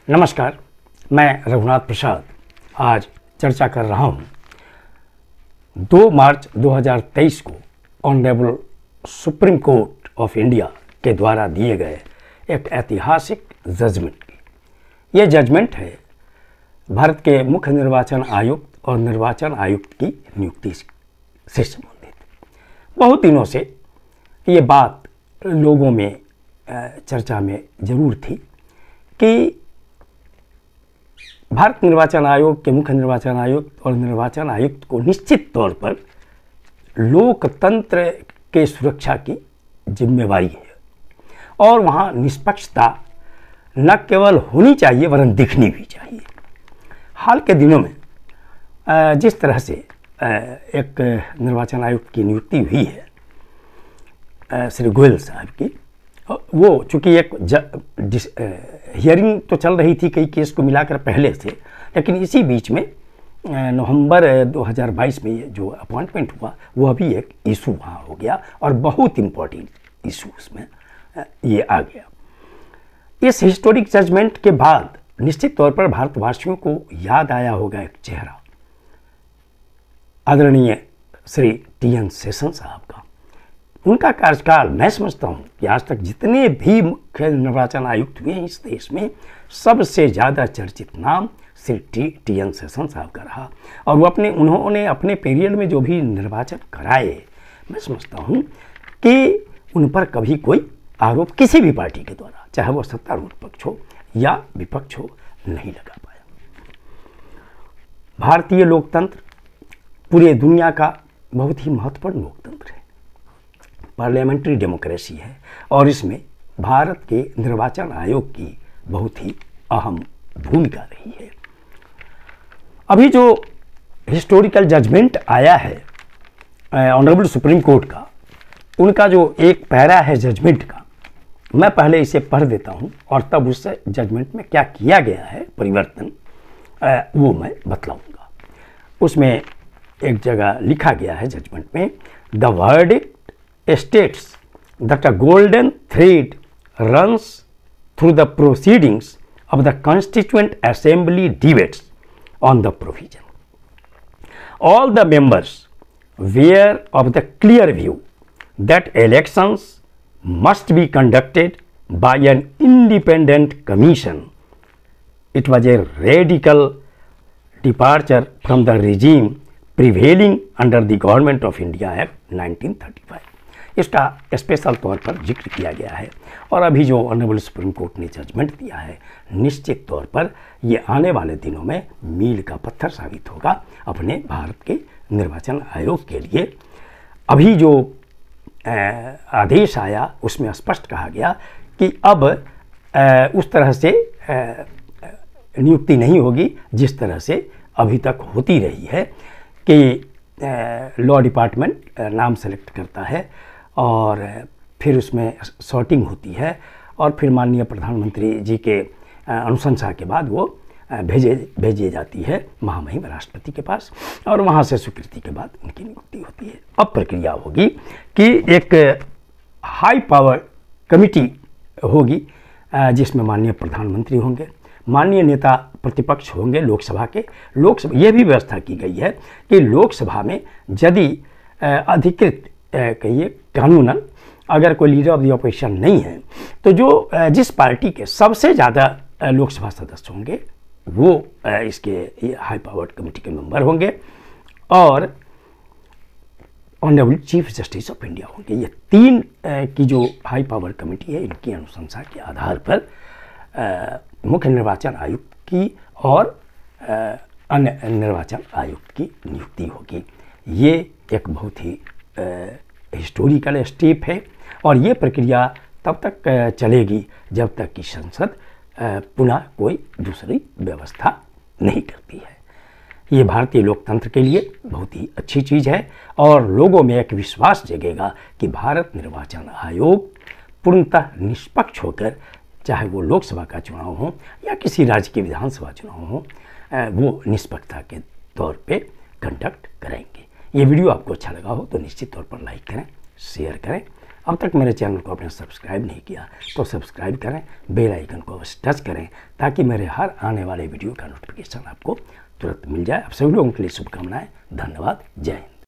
नमस्कार, मैं रघुनाथ प्रसाद आज चर्चा कर रहा हूँ 2 मार्च 2023 को honourable supreme court of India के द्वारा दिए गए एक ऐतिहासिक जजमेंट की। ये जजमेंट है भारत के मुख्य निर्वाचन आयुक्त और निर्वाचन आयुक्त की नियुक्ति से संबंधित। बहुत दिनों से ये बात लोगों में चर्चा में जरूर थी कि भारत निर्वाचन आयोग के मुख्य निर्वाचन आयुक्त और निर्वाचन आयुक्त को निश्चित तौर पर लोकतंत्र के सुरक्षा की जिम्मेवारी है और वहाँ निष्पक्षता न केवल होनी चाहिए वरन दिखनी भी चाहिए। हाल के दिनों में जिस तरह से एक निर्वाचन आयुक्त की नियुक्ति हुई है श्री गोयल साहब की, वो चूँकि एक हियरिंग तो चल रही थी कई केस को मिलाकर पहले से, लेकिन इसी बीच में नवंबर 2022 में ये जो अपॉइंटमेंट हुआ वो अभी एक इशू वहाँ हो गया और बहुत इम्पोर्टेंट इशू उसमें ये आ गया। इस हिस्टोरिक जजमेंट के बाद निश्चित तौर पर भारतवासियों को याद आया होगा एक चेहरा, आदरणीय श्री टी.एन. शेषन साहब का। उनका कार्यकाल मैं समझता हूँ कि आज तक जितने भी मुख्य निर्वाचन आयुक्त हुए हैं इस देश में, सबसे ज़्यादा चर्चित नाम श्री टी.एन. शेषन साहब का रहा। और वो उन्होंने अपने पीरियड में जो भी निर्वाचन कराए, मैं समझता हूँ कि उन पर कभी कोई आरोप किसी भी पार्टी के द्वारा, चाहे वो सत्तारूढ़ पक्ष हो या विपक्ष हो, नहीं लगा पाया। भारतीय लोकतंत्र पूरे दुनिया का बहुत ही महत्वपूर्ण लोकतंत्र है, पार्लियामेंट्री डेमोक्रेसी है और इसमें भारत के निर्वाचन आयोग की बहुत ही अहम भूमिका रही है। अभी जो हिस्टोरिकल जजमेंट आया है ऑनरेबल सुप्रीम कोर्ट का, उनका जो एक पैरा है जजमेंट का, मैं पहले इसे पढ़ देता हूं और तब उस जजमेंट में क्या किया गया है परिवर्तन वो मैं बतलाऊंगा। उसमें एक जगह लिखा गया है जजमेंट में, the verdict states that a golden thread runs through the proceedings of the Constituent Assembly debates on the provision. All the members were of the clear view that elections must be conducted by an independent commission. It was a radical departure from the regime prevailing under the Government of India Act 1935. इसका special तौर पर जिक्र किया गया है और अभी जो ऑनरेबल सुप्रीम कोर्ट ने जजमेंट दिया है, निश्चित तौर पर ये आने वाले दिनों में मील का पत्थर साबित होगा अपने भारत के निर्वाचन आयोग के लिए। अभी जो आदेश आया उसमें स्पष्ट कहा गया कि अब उस तरह से नियुक्ति नहीं होगी जिस तरह से अभी तक होती रही है कि लॉ डिपार्टमेंट नाम सेलेक्ट करता है और फिर उसमें सॉर्टिंग होती है और फिर माननीय प्रधानमंत्री जी के अनुशंसा के बाद वो भेजी जाती है महामहिम राष्ट्रपति के पास और वहाँ से स्वीकृति के बाद उनकी नियुक्ति होती है। अब प्रक्रिया होगी कि एक हाई पावर कमेटी होगी जिसमें माननीय प्रधानमंत्री होंगे, माननीय नेता प्रतिपक्ष होंगे लोकसभा के। ये भी व्यवस्था की गई है कि लोकसभा में यदि अधिकृत कहिए कानूनन अगर कोई लीडर ऑफ द ऑपोजिशन नहीं है तो जो जिस पार्टी के सबसे ज़्यादा लोकसभा सदस्य होंगे वो इसके हाई पावर्ड कमेटी के मेंबर होंगे और honourable chief justice of India होंगे। ये तीन की जो हाई पावर कमेटी है, इनकी अनुशंसा के आधार पर मुख्य निर्वाचन आयुक्त की और अन्य निर्वाचन आयुक्त की नियुक्ति होगी। ये एक बहुत ही हिस्टोरिकल स्टेप है और ये प्रक्रिया तब तक चलेगी जब तक कि संसद पुनः कोई दूसरी व्यवस्था नहीं करती है। ये भारतीय लोकतंत्र के लिए बहुत ही अच्छी चीज़ है और लोगों में एक विश्वास जगेगा कि भारत निर्वाचन आयोग पूर्णतः निष्पक्ष होकर, चाहे वो लोकसभा का चुनाव हो या किसी राज्य के विधानसभा चुनाव हो, वो निष्पक्षता के तौर पे कंडक्ट करेंगे। ये वीडियो आपको अच्छा लगा हो तो निश्चित तौर पर लाइक करें, शेयर करें अब तक मेरे चैनल को आपने सब्सक्राइब नहीं किया तो सब्सक्राइब करें, बेल आइकन को अवश्य टच करें ताकि मेरे हर आने वाले वीडियो का नोटिफिकेशन आपको तुरंत मिल जाए। आप सभी लोगों के लिए शुभकामनाएं। धन्यवाद। जय हिंद।